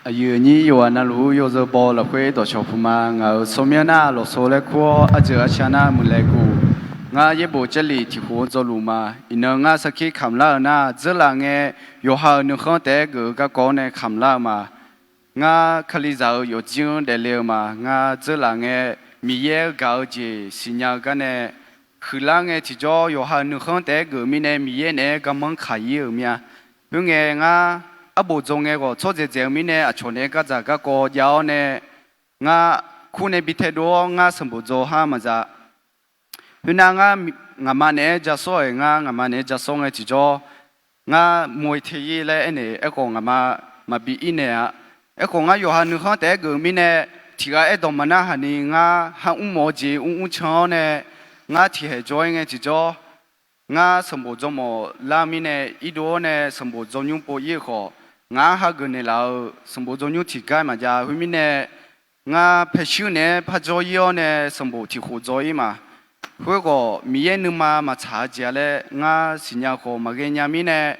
有你有啊，那路有着包了会到小铺嘛，我上面那落手来过，这下那没来过，我也不这里提货走路嘛，因为我是去看了那，这两个有好你看这个高呢看了嘛，我看里头有金的了嘛，我这两个米也搞这新疆个呢，后两个提着有好你看这个米呢米也呢个门开有面，因为我。不中嘅個，初時證明呢，從呢個就個有呢，我可能比太多，我全部做下嘛咋，因為我媽呢就所以我媽呢就送嘅就做，我每天咧呢一個我媽比一呢啊，一個我有下你看第一個面呢，提個一度嘛那係呢，我喺烏毛子烏槍呢，我提係做嘅就做，我全部做麼，拉面呢一度呢全部做用不一個。我哈个呢老什么种有体感嘛？家后面呢，我拍手呢拍作业呢，什么提合作业嘛？那个米也能嘛查家嘞，我新加坡嘛个人民呢，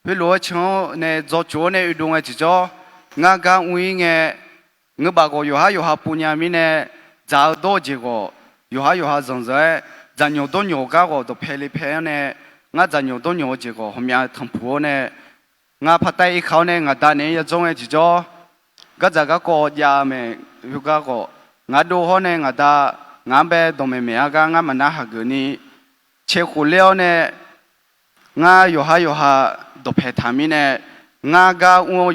那罗枪呢做做呢运动的就做，我讲为呢，我把个有下不人民呢，找到这个有下种子，咱牛多牛家个都拍哩拍呢，我咱牛多牛这个后面同铺呢。我拍低一口呢，我當年一種嘅就做，嗰陣個呀咩，嗰個我都可能我打我俾同妹妹啊個我們那下個呢，切胡料呢，我有下都拍他們呢，我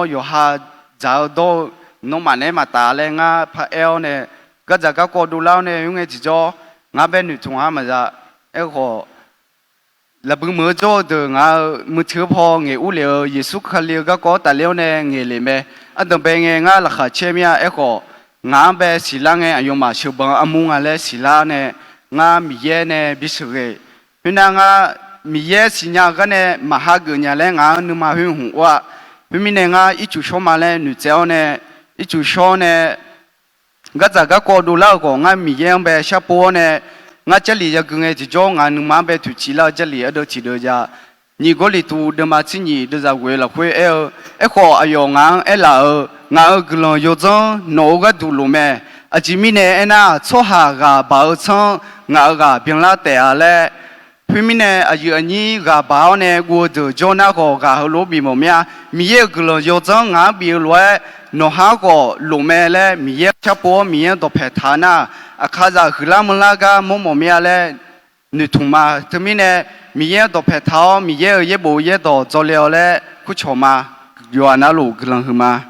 有下找到弄埋呢嘛打咧，我拍 L 呢，嗰陣個都撈呢用嘅就做，我俾女同學咪就一個。là bưng mưa cho từ ngã mưa thiếu phò nghề u liều Giêsu khát liều các có tài liều này nghề liềm bè anh đồng bè nghề ngã là khát chế mía echo ngã bè xí la nghề anh mà siêu bằng anh muốn ngã xí la này ngã mì ye này bị sửa cái hôm nay ngã mì ye xí nhà cái này mà hai người nhà này ngã nương mà hương hùng quá hôm nay ngã ít chú số mà này nữ giáo này ít chú số này cái giờ các có đủ lâu có ngã mì ye bè sắp bò này ngã这里就跟个就叫俺能马被土起了，这里都起了家，你个里土的嘛，今年都在为了会好哎呦俺老俺个人有种哪个土路咩？今年呢那错下个包仓俺个变了带下来，后面呢有你个包呢，我就叫那个路边么咩？米也个人有种俺比来。nó ha có lũ mẹ lẽ mía chắp bố mía đồ phải thà na khá ra hư la mông la ga mông mía lẽ nữ thùng mà thứ mi nè mía đồ phải thà mía ở bố đồ cho liều lẽ cứ cho mà yo na lũ cái lần hư mà